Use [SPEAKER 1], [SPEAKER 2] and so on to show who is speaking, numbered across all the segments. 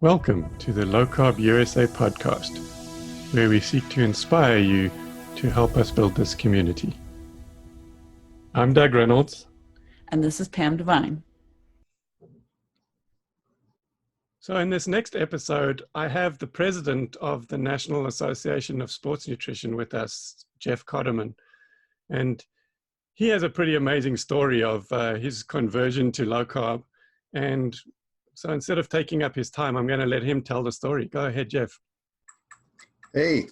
[SPEAKER 1] Welcome to the LowCarbUSA podcast, where we seek to inspire you to help us build this community. I'm Doug Reynolds.
[SPEAKER 2] And this is Pam Devine.
[SPEAKER 1] So in this next episode, I have the president of the National Association of Sports Nutrition with us, Jeff Kotterman. And he has a pretty amazing story of his conversion to low carb. And so instead of taking up his time, I'm going to let him tell the story. Go ahead, Jeff.
[SPEAKER 3] Hey,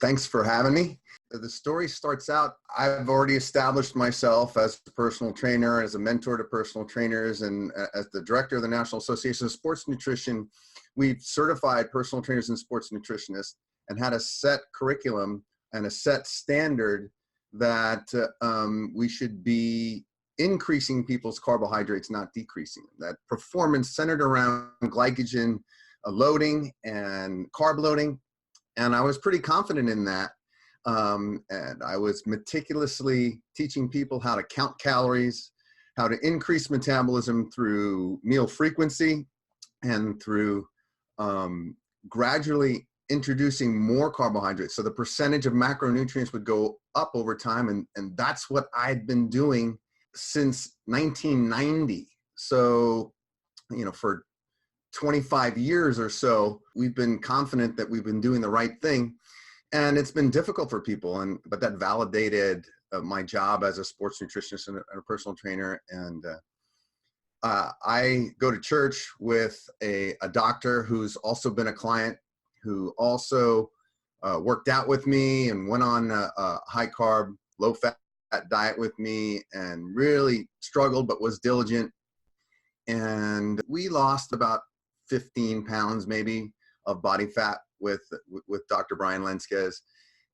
[SPEAKER 3] thanks for having me. The story starts out, I've already established myself as a personal trainer, as a mentor to personal trainers, and as the director of the National Association of Sports Nutrition. We've certified personal trainers and sports nutritionists and had a set curriculum and a set standard that we should be increasing people's carbohydrates, not decreasing them. That performance centered around glycogen loading and carb loading. And I was pretty confident in that. And I was meticulously teaching people how to count calories, how to increase metabolism through meal frequency, and through gradually introducing more carbohydrates. So the percentage of macronutrients would go up over time. And that's what I'd been doing since 1990. So, for 25 years or so, we've been confident that we've been doing the right thing. And it's been difficult for people, but that validated my job as a sports nutritionist and a personal trainer. And I go to church with a doctor who's also been a client, who also worked out with me and went on a high carb, low fat diet with me and really struggled, but was diligent. And we lost about 15 pounds maybe of body fat with Dr. Brian Lenzkes.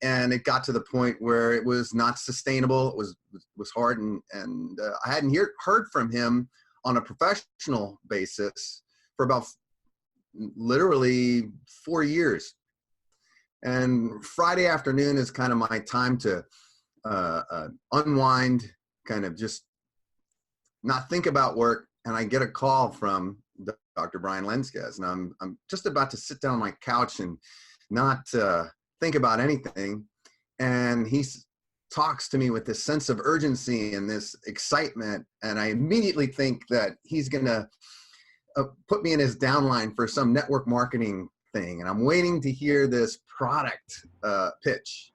[SPEAKER 3] And it got to the point where it was not sustainable. It was hard. And I hadn't heard from him on a professional basis for about literally 4 years. And Friday afternoon is kind of my time to unwind, kind of just not think about work. And I get a call from Dr. Brian Lenzkes, and I'm just about to sit down on my couch and not think about anything. And he talks to me with this sense of urgency and this excitement. And I immediately think that he's going to put me in his downline for some network marketing thing. And I'm waiting to hear this product pitch.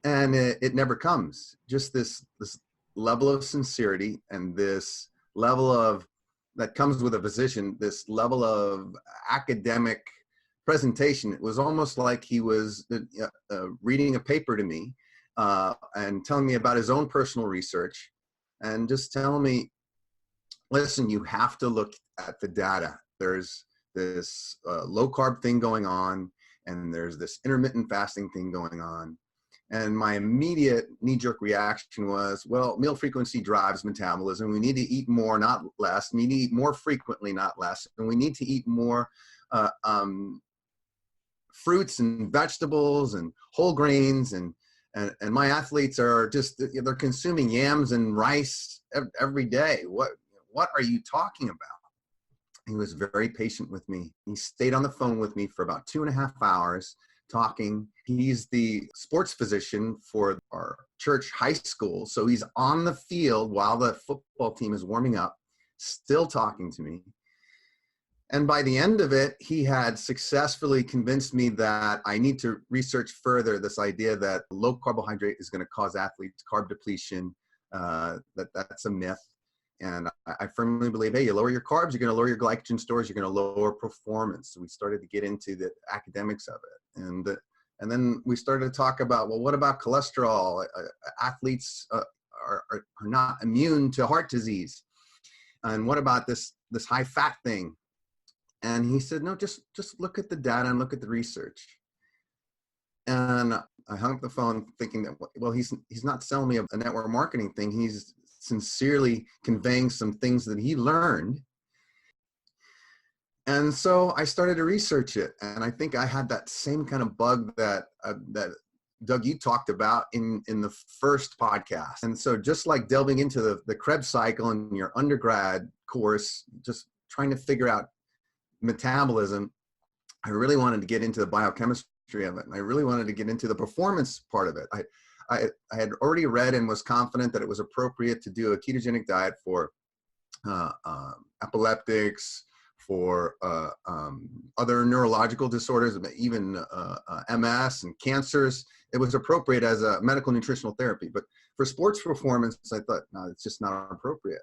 [SPEAKER 3] And it never comes. Just this level of sincerity and this level of, that comes with a physician, this level of academic presentation. It was almost like he was reading a paper to me and telling me about his own personal research and just telling me, listen, you have to look at the data. There's this low carb thing going on, and there's this intermittent fasting thing going on. And my immediate knee-jerk reaction was, well, meal frequency drives metabolism. We need to eat more, not less. We need to eat more frequently, not less. And we need to eat more fruits and vegetables and whole grains. And my athletes are just, they're consuming yams and rice every day. What are you talking about? He was very patient with me. He stayed on the phone with me for about 2.5 hours. Talking. He's the sports physician for our church high school. So he's on the field while the football team is warming up, still talking to me. And by the end of it, he had successfully convinced me that I need to research further this idea that low carbohydrate is going to cause athletes carb depletion, that's a myth. And I firmly believe, hey, you lower your carbs, you're going to lower your glycogen stores, you're going to lower performance. So we started to get into the academics of it. And then we started to talk about, well, what about cholesterol? Athletes are not immune to heart disease. And what about this high fat thing? And he said, no, just look at the data and look at the research. And I hung up the phone thinking that, well, he's not selling me a network marketing thing. He's sincerely conveying some things that he learned. And so I started to research it. And I think I had that same kind of bug that Doug, you talked about in the first podcast. And so just like delving into the Krebs cycle in your undergrad course, just trying to figure out metabolism, I really wanted to get into the biochemistry of it, and I really wanted to get into the performance part of it. I had already read and was confident that it was appropriate to do a ketogenic diet for epileptics, for other neurological disorders, even MS and cancers. It was appropriate as a medical nutritional therapy. But for sports performance, I thought, no, it's just not appropriate.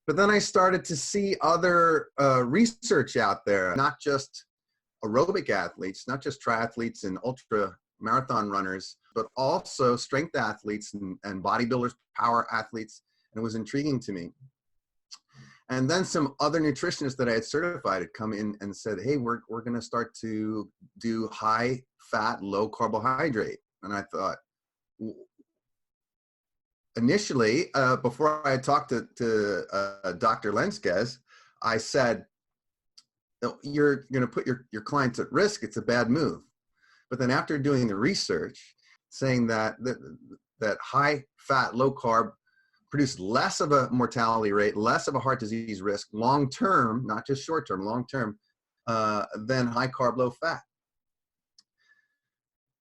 [SPEAKER 3] But then I started to see other research out there, not just aerobic athletes, not just triathletes and ultra marathon runners, but also strength athletes and bodybuilders, power athletes. And it was intriguing to me. And then some other nutritionists that I had certified had come in and said, hey, we're going to start to do high fat, low carbohydrate. And I thought, initially, before I talked to Dr. Lenzkes, I said, no, you're going to put your clients at risk. It's a bad move. But then after doing the research, saying that high fat, low carb produce less of a mortality rate, less of a heart disease risk, long-term, not just short-term, long-term, than high carb, low fat.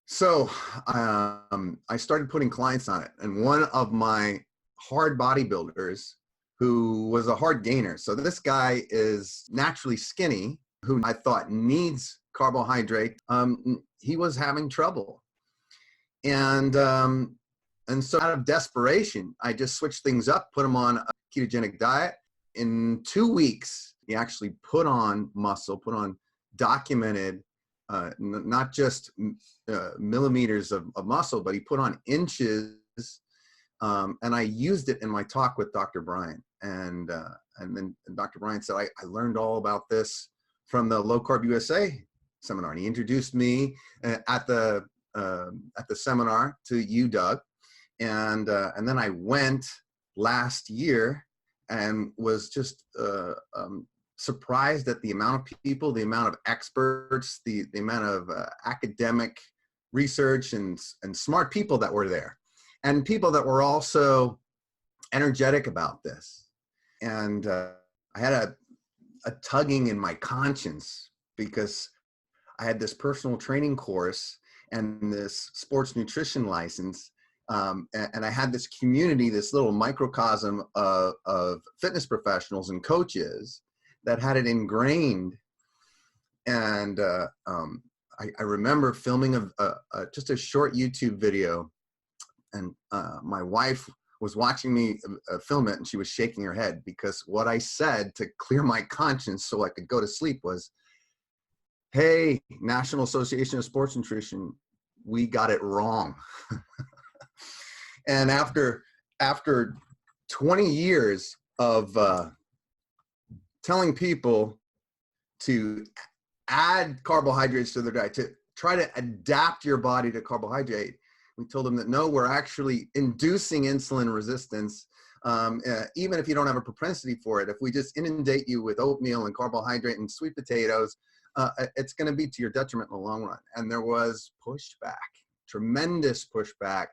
[SPEAKER 3] So I started putting clients on it. And one of my hard bodybuilders who was a hard gainer. So this guy is naturally skinny, who I thought needs carbohydrate. He was having trouble. And so out of desperation, I just switched things up, put him on a ketogenic diet. In 2 weeks, he actually put on muscle, put on documented, not just millimeters of muscle, but he put on inches. And I used it in my talk with Dr. Bryan. And then Dr. Bryan said, I learned all about this from the LowCarbUSA seminar. And he introduced me at the seminar to you, Doug. And then I went last year and was just surprised at the amount of people, the amount of experts, the amount of academic research and smart people that were there, and people that were also energetic about this. And I had a tugging in my conscience because I had this personal training course and this sports nutrition license. And I had this community, this little microcosm of fitness professionals and coaches that had it ingrained. And I remember filming just a short YouTube video, and my wife was watching me film it, and she was shaking her head because what I said to clear my conscience so I could go to sleep was, hey, National Association of Sports Nutrition, we got it wrong. And after 20 years of telling people to add carbohydrates to their diet, to try to adapt your body to carbohydrate, we told them that no, we're actually inducing insulin resistance, even if you don't have a propensity for it. If we just inundate you with oatmeal and carbohydrate and sweet potatoes, it's going to be to your detriment in the long run. And there was pushback, tremendous pushback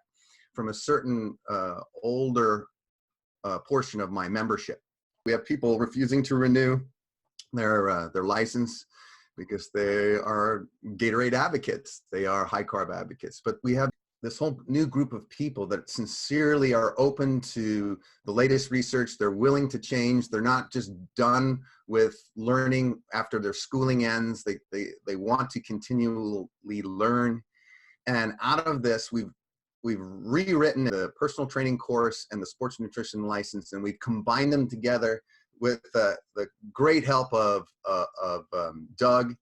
[SPEAKER 3] from a certain older portion of my membership. We have people refusing to renew their license because they are Gatorade advocates. They are high carb advocates. But we have this whole new group of people that sincerely are open to the latest research. They're willing to change. They're not just done with learning after their schooling ends. They want to continually learn. And out of this, we've rewritten the personal training course and the sports nutrition license, and we've combined them together with the great help of Doug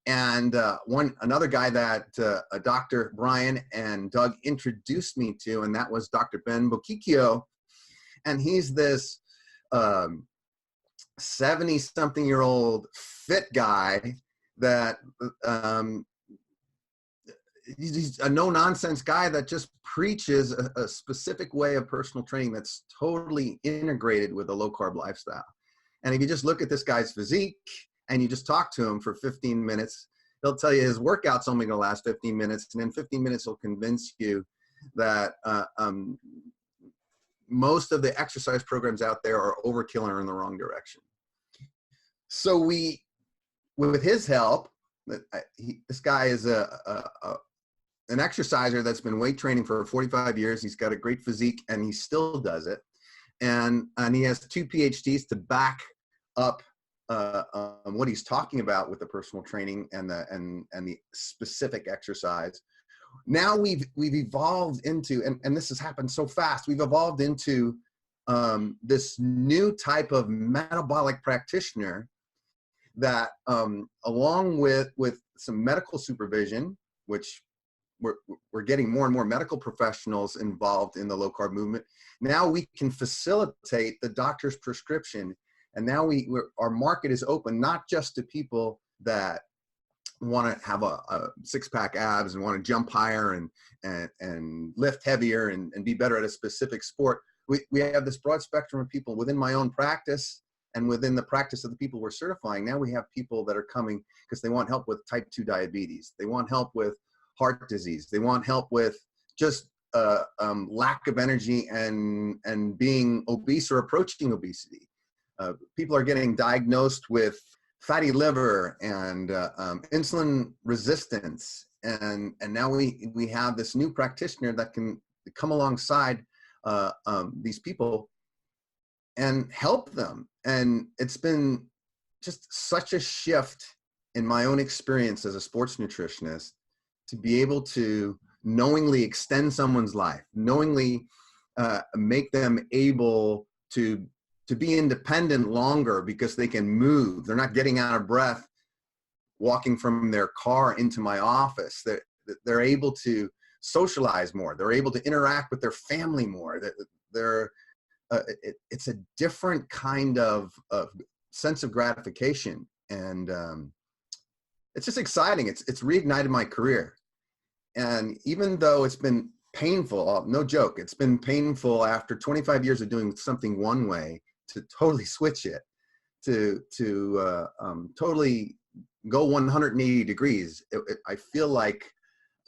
[SPEAKER 3] and another guy that Dr. Bryan and Doug introduced me to, and that was Dr. Bokyo. And he's this 70-something-year-old fit guy that he's a no-nonsense guy that just preaches a specific way of personal training that's totally integrated with a low-carb lifestyle. And if you just look at this guy's physique and you just talk to him for 15 minutes, he'll tell you his workout's only going to last 15 minutes, and in 15 minutes he'll convince you that most of the exercise programs out there are overkill and are in the wrong direction. So with his help, This guy is an exerciser that's been weight training for 45 years. He's got a great physique and he still does it. And he has 2 PhDs to back up what he's talking about with the personal training and the specific exercise. Now we've evolved into, and this has happened so fast, we've evolved into this new type of metabolic practitioner that along with some medical supervision, which we're getting more and more medical professionals involved in the low carb movement. Now we can facilitate the doctor's prescription. And now our market is open, not just to people that want to have a 6-pack abs and want to jump higher and lift heavier and be better at a specific sport. We have this broad spectrum of people within my own practice and within the practice of the people we're certifying. Now we have people that are coming because they want help with type 2 diabetes. They want help with heart disease. They want help with just lack of energy and being obese or approaching obesity. People are getting diagnosed with fatty liver and insulin resistance. And now we have this new practitioner that can come alongside these people and help them. And it's been just such a shift in my own experience as a sports nutritionist to be able to knowingly extend someone's life, knowingly make them able to be independent longer because they can move. They're not getting out of breath walking from their car into my office. They're able to socialize more. They're able to interact with their family more. It's a different kind of sense of gratification. And it's just exciting. It's reignited my career. And even though it's been painful, no joke, it's been painful after 25 years of doing something one way to totally switch it, to totally go 180 degrees. I feel like,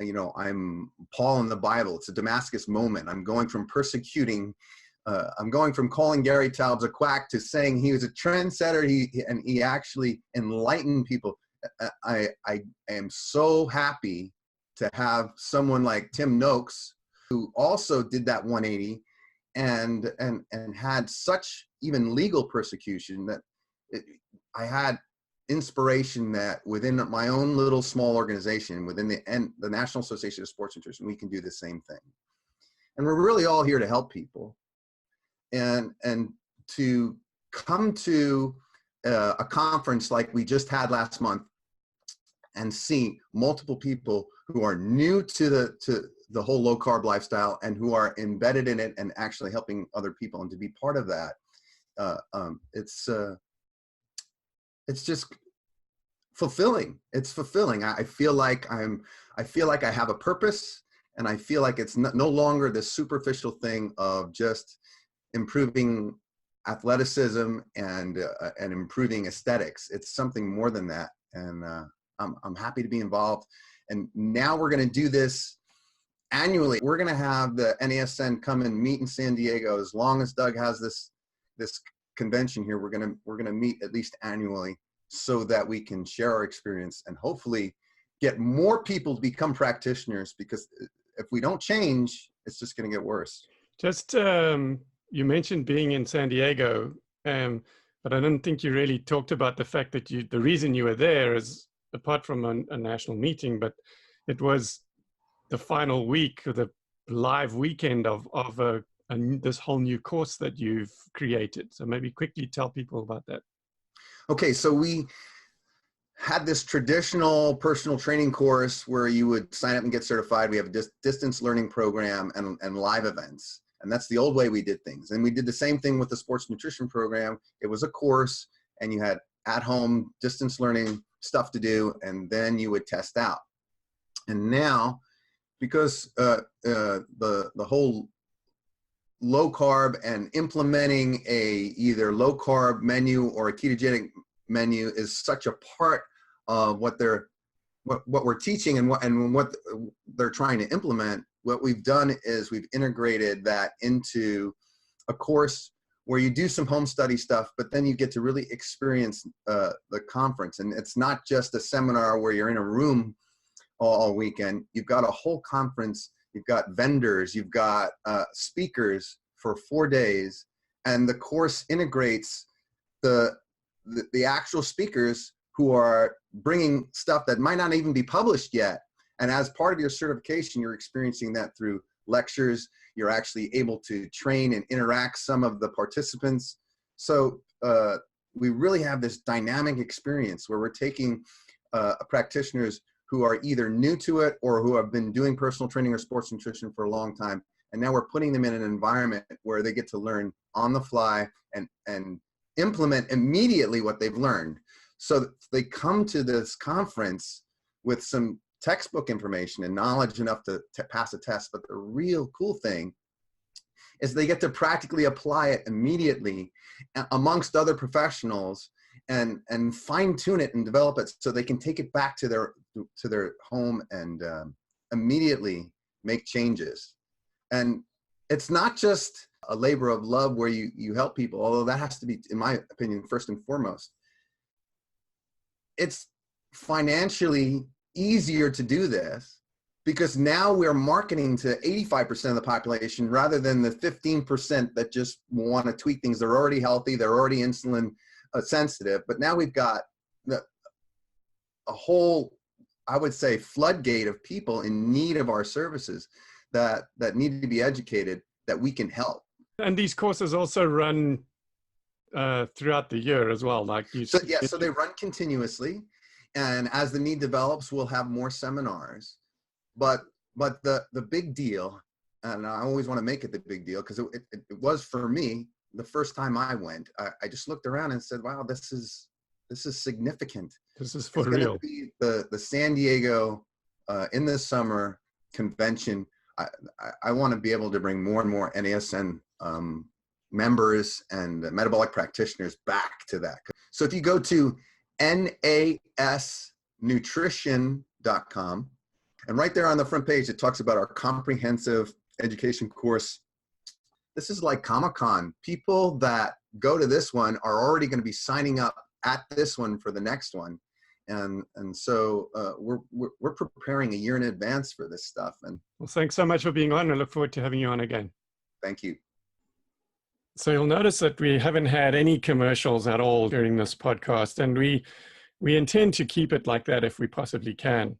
[SPEAKER 3] you know, I'm Paul in the Bible. It's a Damascus moment. I'm going from persecuting, I'm going from calling Gary Taubes a quack to saying he was a trendsetter. He actually enlightened people. I am so happy to have someone like Tim Noakes, who also did that 180 and had such even legal persecution that I had inspiration that within my own little small organization, within the National Association of Sports Nutrition, we can do the same thing. And we're really all here to help people. And to come to a conference like we just had last month and see multiple people who are new to the whole low carb lifestyle and who are embedded in it and actually helping other people, and to be part of that, it's just fulfilling. It's fulfilling. I feel like I have a purpose, and I feel like it's no longer this superficial thing of just improving athleticism and improving aesthetics. It's something more than that. And I'm happy to be involved. And now we're going to do this annually. We're going to have the NASN come and meet in San Diego. As long as Doug has this convention here, we're going to meet at least annually so that we can share our experience and hopefully get more people to become practitioners, because if we don't change, it's just going to get worse.
[SPEAKER 1] Just, you mentioned being in San Diego, but I didn't think you really talked about the fact that the reason you were there is, apart from a national meeting, but it was the final week, the live weekend of this whole new course that you've created. So maybe quickly tell people about that.
[SPEAKER 3] Okay, so we had this traditional personal training course where you would sign up and get certified. We have a distance learning program and live events. And that's the old way we did things. And we did the same thing with the sports nutrition program. It was a course and you had at-home distance learning stuff to do, and then you would test out. And now, because the whole low carb and implementing either low carb menu or a ketogenic menu is such a part of what we're teaching and what they're trying to implement, what we've done is we've integrated that into a course where you do some home study stuff, but then you get to really experience the conference. And it's not just a seminar where you're in a room all weekend. You've got a whole conference, you've got vendors, you've got speakers for 4 days, and the course integrates the actual speakers who are bringing stuff that might not even be published yet. And as part of your certification, you're experiencing that through lectures. You're actually able to train and interact some of the participants. So we really have this dynamic experience where we're taking practitioners who are either new to it or who have been doing personal training or sports nutrition for a long time. And now we're putting them in an environment where they get to learn on the fly and implement immediately what they've learned. So they come to this conference with some textbook information and knowledge enough to pass a test. But the real cool thing is they get to practically apply it immediately amongst other professionals and fine tune it and develop it so they can take it back to their home and immediately make changes. And it's not just a labor of love where you help people, although that has to be, in my opinion, first and foremost. It's financially easier to do this because now we're marketing to 85% of the population rather than the 15% that just want to tweak things. They're already healthy, they're already insulin sensitive, but now we've got a whole, I would say, floodgate of people in need of our services that need to be educated, that we can help.
[SPEAKER 1] And these courses also run throughout the year as well, like you said.
[SPEAKER 3] So they run continuously, and as the need develops, we'll have more seminars. But the big deal, and I always want to make it the big deal because it was for me the first time I went. I just looked around and said, "Wow, this is significant.
[SPEAKER 1] This is for real."
[SPEAKER 3] Be the San Diego in the summer convention. I want to be able to bring more and more NASN members and metabolic practitioners back to that. So if you go to nasnutrition.com, and right there on the front page, it talks about our comprehensive education course. This is like Comic-Con. People that go to this one are already going to be signing up at this one for the next one. And so we're preparing a year in advance for this stuff. And
[SPEAKER 1] well, thanks so much for being on. I look forward to having you on again.
[SPEAKER 3] Thank you.
[SPEAKER 1] So you'll notice that we haven't had any commercials at all during this podcast, and we intend to keep it like that if we possibly can.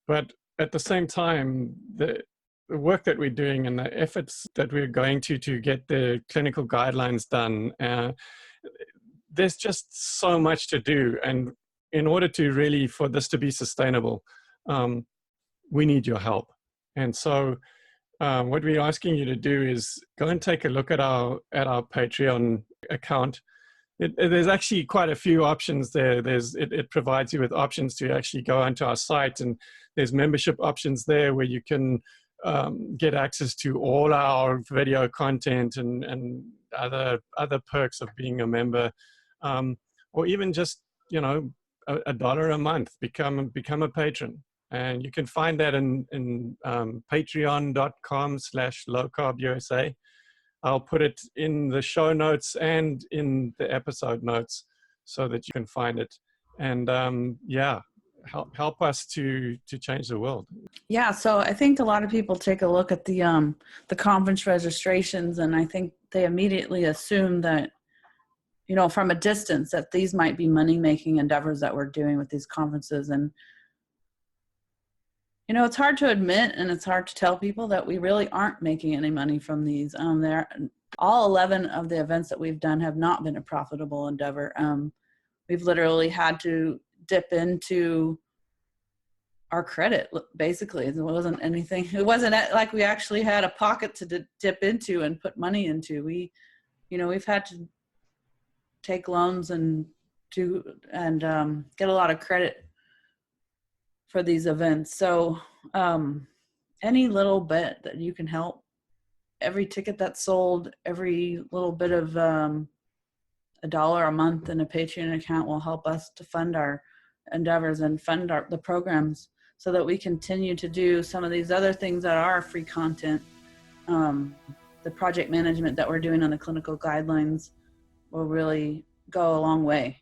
[SPEAKER 1] But at the same time, the work that we're doing and the efforts that we're going to get the clinical guidelines done, there's just so much to do. And in order to really, for this to be sustainable, we need your help. And so what we're asking you to do is go and take a look at our Patreon account. There's actually quite a few options there. It provides you with options to actually go onto our site, and there's membership options there where you can get access to all our video content and other perks of being a member, or even just, you know, $1 a month, become a patron. And you can find that in patreon.com/lowcarbusa. I'll put it in the show notes and in the episode notes so that you can find it. And yeah, help us to change the world.
[SPEAKER 2] Yeah, so I think a lot of people take a look at the conference registrations, and I think they immediately assume that, you know, from a distance, that these might be money-making endeavors that we're doing with these conferences. And you know, it's hard to admit, and it's hard to tell people that we really aren't making any money from these. All 11 of the events that we've done have not been a profitable endeavor. We've literally had to dip into our credit, basically. It wasn't anything. It wasn't like we actually had a pocket to dip into and put money into. We've had to take loans and get a lot of credit for these events. So any little bit that you can help, every ticket that's sold, every little bit of $1 a month in a Patreon account will help us to fund our endeavors and fund the programs so that we continue to do some of these other things that are free content project management that we're doing on the clinical guidelines will really go a long way